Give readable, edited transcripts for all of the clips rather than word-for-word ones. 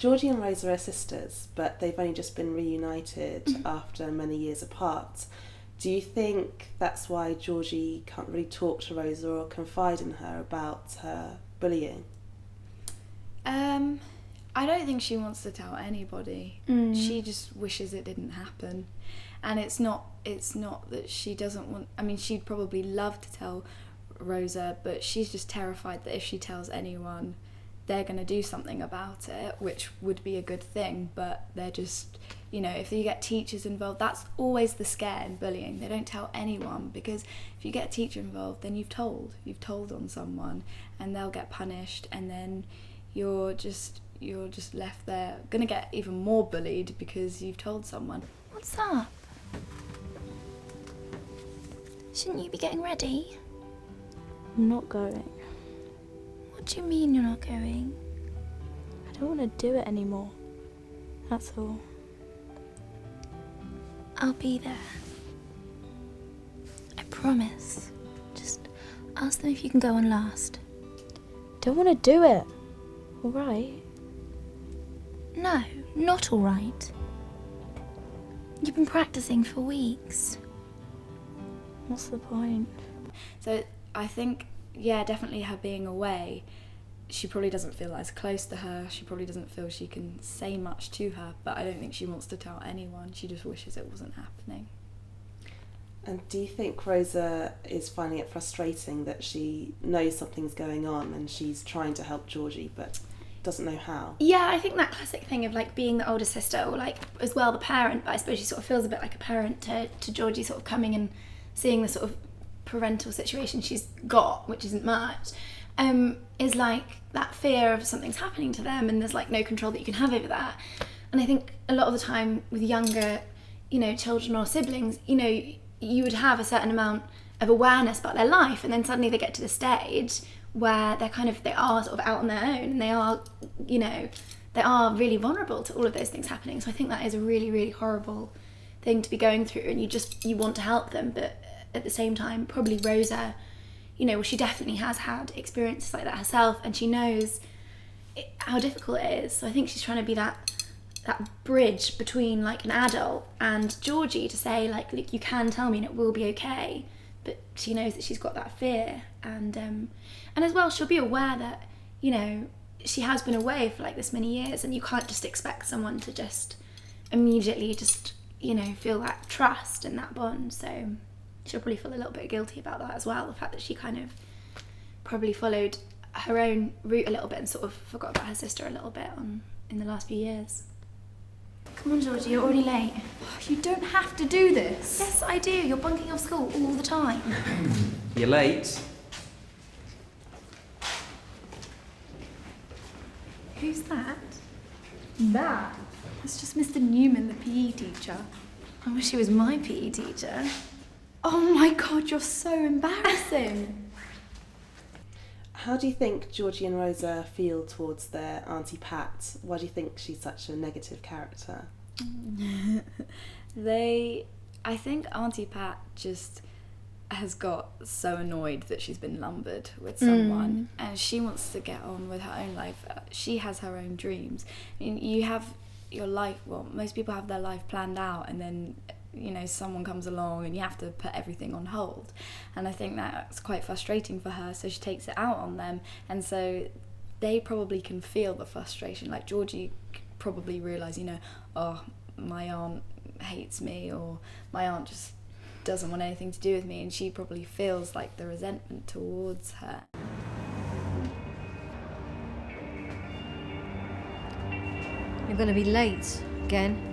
Georgie and Rosa are sisters, but they've only just been reunited after many years apart. Do you think that's why Georgie can't really talk to Rosa or confide in her about her bullying? I don't think she wants to tell anybody. She just wishes it didn't happen. And it's not that she doesn't want... I mean, she'd probably love to tell Rosa, but she's just terrified that if she tells anyone, they're going to do something about it, which would be a good thing, but they're just... You know, if you get teachers involved, that's always the scare in bullying. They don't tell anyone, because if you get a teacher involved, then you've told on someone, and they'll get punished, and then you're just left there, gonna get even more bullied because you've told someone. What's up? Shouldn't you be getting ready? I'm not going. What do you mean you're not going? I don't want to do it anymore. That's all. I'll be there. I promise. Just ask them if you can go on last. Don't want to do it. All right? No, not all right. You've been practicing for weeks. What's the point? So I think, yeah, definitely her being away, she probably doesn't feel as close to her. She probably doesn't feel she can say much to her, but I don't think she wants to tell anyone. She just wishes it wasn't happening. And do you think Rosa is finding it frustrating that she knows something's going on and she's trying to help Georgie but doesn't know how? Yeah, I think that classic thing of like being the older sister, or like as well the parent, but I suppose she sort of feels a bit like a parent to Georgie, sort of coming and seeing the sort of parental situation she's got, which isn't much, is like that fear of something's happening to them, and there's like no control that you can have over that. And I think a lot of the time with younger, you know, children or siblings, you know, you would have a certain amount of awareness about their life, and then suddenly they get to the stage where they are sort of out on their own, and they are, you know, they are really vulnerable to all of those things happening. So I think that is a really, really horrible thing to be going through, and you want to help them, but at the same time, probably Rosa, you know, well, she definitely has had experiences like that herself, and she knows how difficult it is. So I think she's trying to be that bridge between like an adult and Georgie to say like, look, you can tell me and it will be okay, but she knows that she's got that fear, and as well she'll be aware that, you know, she has been away for like this many years, and you can't just expect someone to just immediately just, you know, feel that trust and that bond. So she'll probably feel a little bit guilty about that as well, the fact that she kind of probably followed her own route a little bit and sort of forgot about her sister a little bit in the last few years. Come on, Georgie, you're already late. You don't have to do this. Yes, I do. You're bunking off school all the time. You're late. Who's that? That's just Mr. Newman, the PE teacher. I wish he was my PE teacher. Oh my God, you're so embarrassing. How do you think Georgie and Rosa feel towards their Auntie Pat? Why do you think she's such a negative character? I think Auntie Pat just has got so annoyed that she's been lumbered with someone, and she wants to get on with her own life. She has her own dreams. I mean, you have your life, well, most people have their life planned out, and then, you know, someone comes along and you have to put everything on hold, and I think that's quite frustrating for her, so she takes it out on them, and so they probably can feel the frustration. Like Georgie probably realise, you know, oh, my aunt hates me, or my aunt just doesn't want anything to do with me, and she probably feels like the resentment towards her. You're going to be late again.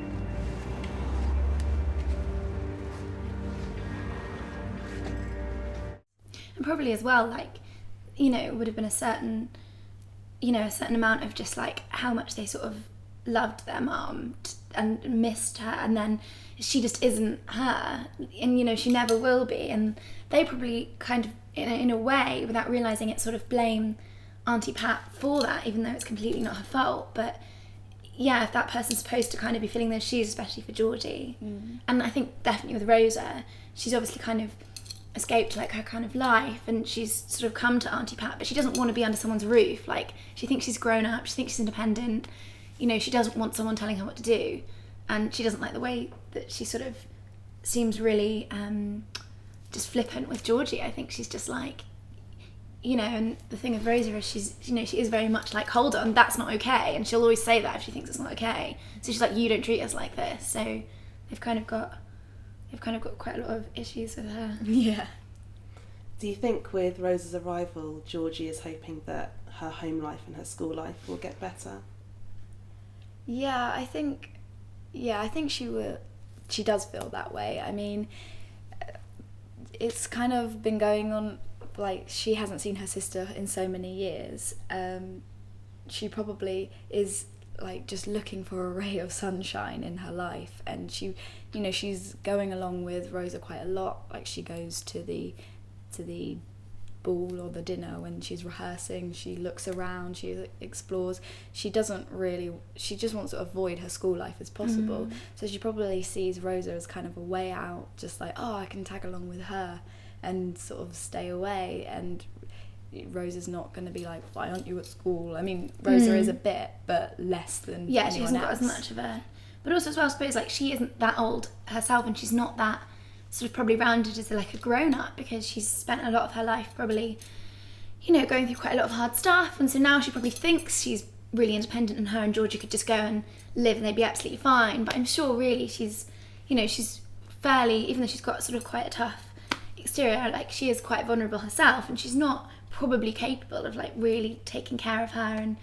And probably as well, like, you know, it would have been a certain amount of just like how much they sort of loved their mum and missed her, and then she just isn't her, and, you know, she never will be, and they probably kind of in a way, without realising it, sort of blame Auntie Pat for that, even though it's completely not her fault. But yeah, if that person's supposed to kind of be filling those shoes, especially for Georgie, and I think definitely with Rosa, she's obviously kind of escaped like her kind of life, and she's sort of come to Auntie Pat, but she doesn't want to be under someone's roof. Like, she thinks she's grown up, she thinks she's independent, you know, she doesn't want someone telling her what to do, and she doesn't like the way that she sort of seems really just flippant with Georgie. I think she's just like, you know, and the thing with Rosa is she's, you know, she is very much like, hold on, that's not okay, and she'll always say that if she thinks it's not okay. So she's like, you don't treat us like this. So they've kind of got quite a lot of issues with her. Yeah. Do you think with Rosa's arrival, Georgie is hoping that her home life and her school life will get better? Yeah, I think she does feel that way. I mean, it's kind of been going on, like, she hasn't seen her sister in so many years. She probably is like just looking for a ray of sunshine in her life, and she, you know, she's going along with Rosa quite a lot. Like, she goes to the ball or the dinner when she's rehearsing, she looks around, she explores. She just wants to avoid her school life as possible. So she probably sees Rosa as kind of a way out, just like, oh, I can tag along with her and sort of stay away. And Rosa's not going to be like, why aren't you at school? I mean, Rosa is a bit, but less than anyone else. She hasn't got as much of a... But also as well, I suppose, like, she isn't that old herself, and she's not that sort of probably rounded as like a grown-up, because she's spent a lot of her life probably, you know, going through quite a lot of hard stuff, and so now she probably thinks she's really independent, and her and Georgie could just go and live and they'd be absolutely fine. But I'm sure really she's, you know, she's fairly, even though she's got sort of quite a tough exterior, like, she is quite vulnerable herself, and she's not probably capable of like really taking care of her and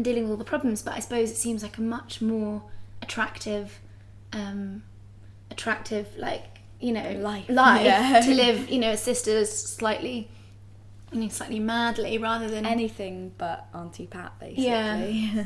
dealing with all the problems. But I suppose it seems like a much more attractive like, you know, life to live, you know, as sisters, slightly madly, rather than anything but Auntie Pat, basically. Yeah.